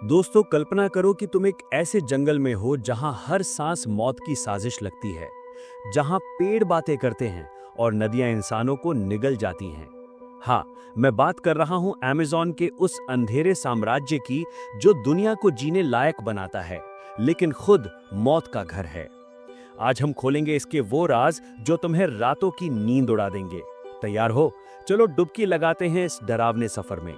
दोस्तों, कल्पना करो कि तुम एक ऐसे जंगल में हो जहां हर सांस मौत की साजिश लगती है, जहां पेड़ बातें करते हैं और नदियां इंसानों को निगल जाती हैं। हाँ, मैं बात कर रहा हूं अमेज़न के उस अंधेरे साम्राज्य की जो दुनिया को जीने लायक बनाता है, लेकिन खुद मौत का घर है। आज हम खोलेंगे इसके वो राज जो तुम्हें रातों की नींद उड़ा देंगे। तैयार हो? चलो डुबकी लगाते हैं इस डरावने सफर में।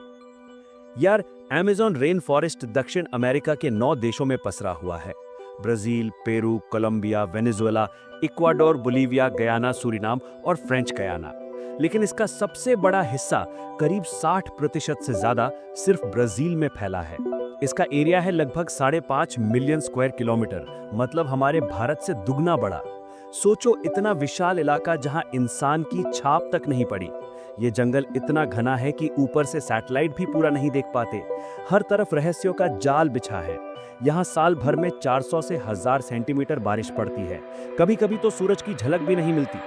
यार, अमेज़न रेन फॉरेस्ट दक्षिण अमेरिका के 9 देशों में पसरा हुआ है। Brazil, Peru, Colombia, Venezuela, Ecuador, Bolivia, Guyana, Suriname और फ्रेंच गयाना। लेकिन इसका सबसे बड़ा हिस्सा, करीब 60% से ज्यादा, सिर्फ ब्राजील में फैला है। इसका एरिया है लगभग 5.5 मिलियन स्क्वायर किलोमीटर, मतलब हमारे भारत से दुगना बड़ा। सोचो, इतना विशाल इलाका जहां इंसान की छाप तक नहीं पड़ी। ये जंगल इतना घना है कि ऊपर से सैटेलाइट भी पूरा नहीं देख पाते। हर तरफ रहस्यों का जाल बिछा है। यहाँ साल भर में 400 से 1000 सेंटीमीटर बारिश पड़ती है। कभी कभी तो सूरज की झलक भी नहीं मिलती।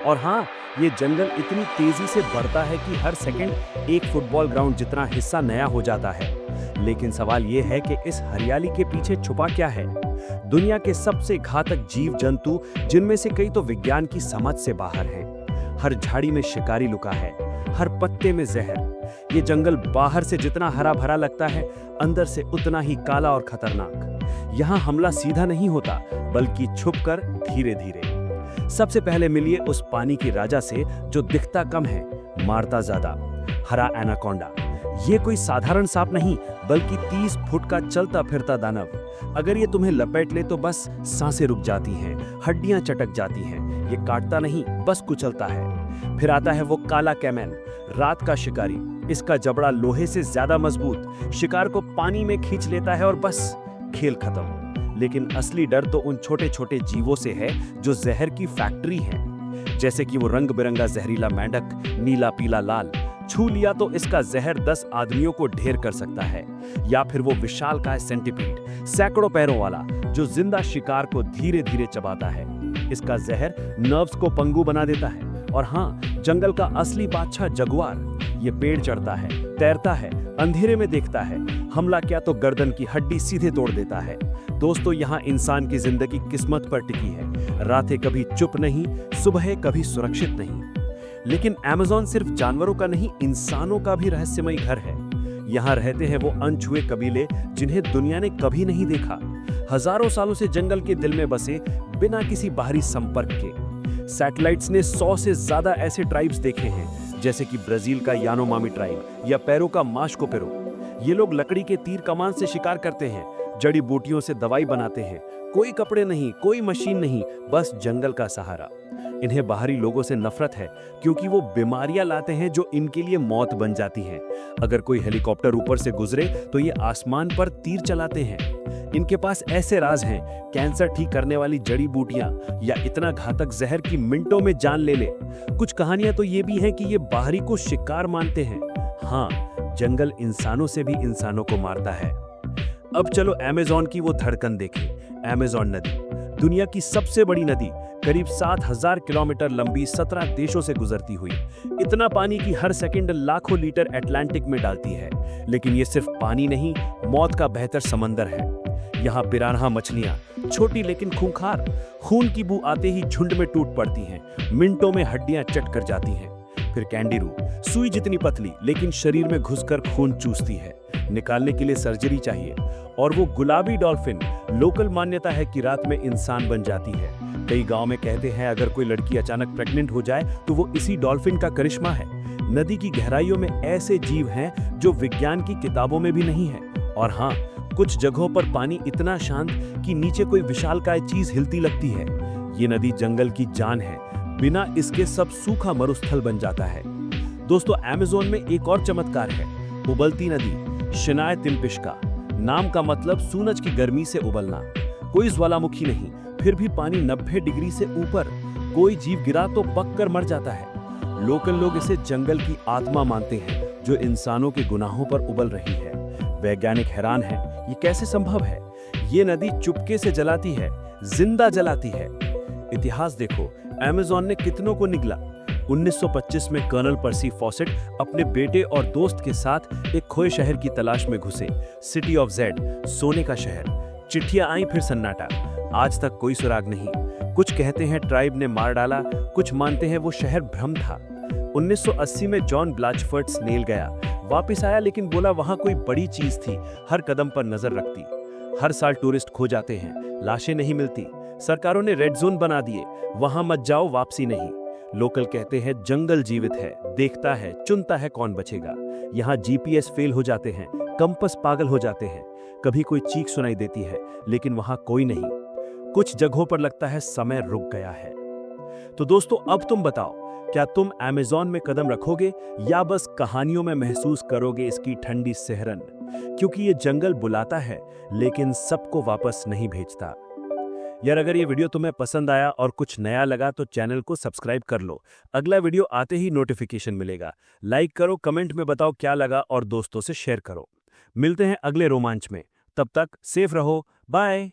और हाँ, ये जंगल इतनी तेजी से बढ़ता है कि हर सेकंड एक फुटबॉल ग्राउंड जितना हिस्सा नया हो जाता है। लेकिन सवाल ये है कि इस हरियाली के पीछे छुपा क्या है? दुनिया के सबसे घातक जीव जंतु, जिनमें से कई तो विज्ञान की समझ से बाहर हैं। हर झाड़ी में शिकारी लुका है, हर पत्ते में जहर। ये जंगल बाहर से जितना हरा भरा लगता है, अंदर से उतना ही काला और खतरनाक। यहाँ हमला सीधा नहीं होता, बल्कि छुपकर, धीरे धीरे। सबसे पहले मिलिए उस पानी की राजा से जो दिखता कम है, मारता ज्यादा, हरा एनाकोंडा। ये कोई साधारण सांप नहीं, बल्कि 30 फुट का चलता फिरता दानव। अगर ये तुम्हें लपेट ले तो बस सांसें रुक जाती हैं, हड्डियां चटक जाती हैं। ये काटता नहीं, बस कुचलता है। फिर आता है वो काला कैमन, रात का शिकारी। इसका जबड़ा लोहे से ज्यादा मजबूत, शिकार को पानी में खींच लेता है और बस खेल खत्म। लेकिन असली डर तो उन छोटे छोटे जीवों से है जो जहर की फैक्ट्री है। जैसे कि वो रंग बिरंगा जहरीला मेंढक, नीला पीला लाल। छू लिया तो इसका जहर 10 आदमियों को ढेर कर सकता है। या फिर वो विशालकाय सेंटीपीड, सैकड़ों पैरों वाला, जो जिंदा शिकार को धीरे धीरे चबाता है। इसका जहर नर्व्स को पंगु बना देता है। और हाँ, जंगल का असली बादशाह जगुआर। ये पेड़ चढ़ता है, तैरता है, अंधेरे में देखता है। हमला किया तो गर्दन की हड्डी सीधे तोड़ देता है। दोस्तों, यहाँ इंसान की जिंदगी किस्मत पर टिकी है। रातें कभी चुप नहीं, सुबह कभी सुरक्षित नहीं। लेकिन अमेज़न सिर्फ जानवरों का नहीं, इंसानों का भी रहस्यमय घर है। यहाँ रहते हैं वो अनछुए कबीले जिन्हें दुनिया ने कभी नहीं देखा। हजारों सालों से जंगल के दिल में बसे, बिना किसी बाहरी संपर्क के। सैटेलाइट्स ने 100 से ज्यादा ऐसे ट्राइब्स देखे हैं, जैसे कि ब्राजील का यानोमामी ट्राइब या पेरू का माश्को पेरू। ये लोग लकड़ी के तीर कमान से शिकार करते हैं, जड़ी बूटियों से दवाई बनाते हैं। कोई कपड़े नहीं, कोई मशीन नहीं, बस जंगल का सहारा। इन्हें बाहरी लोगों से नफरत है, क्योंकि वो बीमारियां लाते हैं जो इनके लिए मौत बन जाती हैं। अगर कोई हेलीकॉप्टर ऊपर से गुजरे तो ये आसमान पर तीर चलाते हैं। इनके पास ऐसे राज हैं, कैंसर ठीक करने वाली जड़ी बूटियां, या इतना घातक जहर कि मिनटों में जान ले ले। कुछ कहानियां तो ये भी हैं कि ये बाहरी को शिकार मानते हैं। हाँ, जंगल इंसानों से भी इंसानों को मारता है। अब चलो अमेज़न की वो धड़कन देखें। अमेज़न नदी, दुनिया की सबसे बड़ी नदी, करीब 7000 किलोमीटर लंबी, 17 देशों से गुजरती हुई। इतना पानी कि हर सेकंड लाखों लीटर अटलांटिक में डालती है। लेकिन ये सिर्फ पानी नहीं, मौत का बेहतर समंदर है। यहाँ पिरान्हा मछलियां, छोटी लेकिन खूंखार, खून की बू आते ही झुंड में टूट पड़ती हैं, मिनटों में हड्डियां चट कर जाती हैं। फिर कैंडिरू, सुई जितनी पतली, लेकिन शरीर में घुसकर खून चूसती है। निकालने के लिए सर्जरी चाहिए। और वो गुलाबी डॉल्फिन, लोकल मान्यता है कि रात में इंसान बन जाती है। कई गांव में कहते हैं अगर कोई लड़की अचानक प्रेग्नेंट हो जाए तो वो इसी डॉल्फिन का करिश्मा है। नदी की गहराइयों में ऐसे जीव हैं जो विज्ञान की किताबों में भी नहीं है। और हाँ, कुछ जगहों पर पानी इतना शांत कि नीचे कोई विशालकाय चीज हिलती लगती है। ये नदी जंगल की जान है, बिना इसके सब सूखा मरुस्थल बन जाता है। दोस्तों, अमेज़न में एक और चमत्कार है, उबलती नदी, शिनाय तिम्पिश्का। नाम का मतलब सूरज की गर्मी से उबलना। कोई ज्वालामुखी नहीं, फिर भी पानी 90 डिग्री से ऊपर। कोई जीव गिरा तो पक कर मर जाता है। लोकल लोग इसे जंगल की आत्मा मानते हैं, जो इंसानों के गुनाहों पर उबल रही है। वैज्ञानिक हैरान है, ये कैसे संभव है? ये नदी चुपके से जलाती है, जिंदा जलाती है। इतिहास देखो, अमेज़न ने कितनों को निगला। 1925 में कर्नल पर्सी फॉसेट अपने बेटे और दोस्त के साथ एक खोए शहर की तलाश में घुसे। सिटी ऑफ जेड, सोने का शहर। चिट्ठियां आई, फिर सन्नाटा। आज तक कोई सुराग नहीं। कुछ कहते हैं ट्राइब ने मार डाला, कुछ मानते हैं वो शहर भ्रम था। 1980 में जॉन ब्लैचफोर्ड स्नेल गया, वापस आया लेकिन बोला वहां कोई बड़ी चीज थी, हर कदम पर नजर रखती। हर साल टूरिस्ट खो जाते हैं, लाशें नहीं मिलती। सरकारों ने रेड जोन बना दिए, वहां मत जाओ, वापसी नहीं। लोकल कहते हैं जंगल जीवित है, देखता है, चुनता है कौन बचेगा। यहाँ जीपीएस फेल हो जाते हैं, कंपस पागल हो जाते हैं। कभी कोई चीख सुनाई देती है, लेकिन वहां कोई नहीं। कुछ जगहों पर लगता है समय रुक गया है। तो दोस्तों, अब तुम बताओ, क्या तुम अमेज़न में कदम रखोगे या बस कहानियों में महसूस करोगे इसकी ठंडी सिहरन? क्योंकि ये जंगल बुलाता है, लेकिन सबको वापस नहीं भेजता। यार, अगर ये वीडियो तुम्हें पसंद आया और कुछ नया लगा तो चैनल को सब्सक्राइब कर लो। अगला वीडियो आते ही नोटिफिकेशन मिलेगा। लाइक करो, कमेंट में बताओ क्या लगा और दोस्तों से शेयर करो। मिलते हैं अगले रोमांच में। तब तक सेफ रहो। बाय।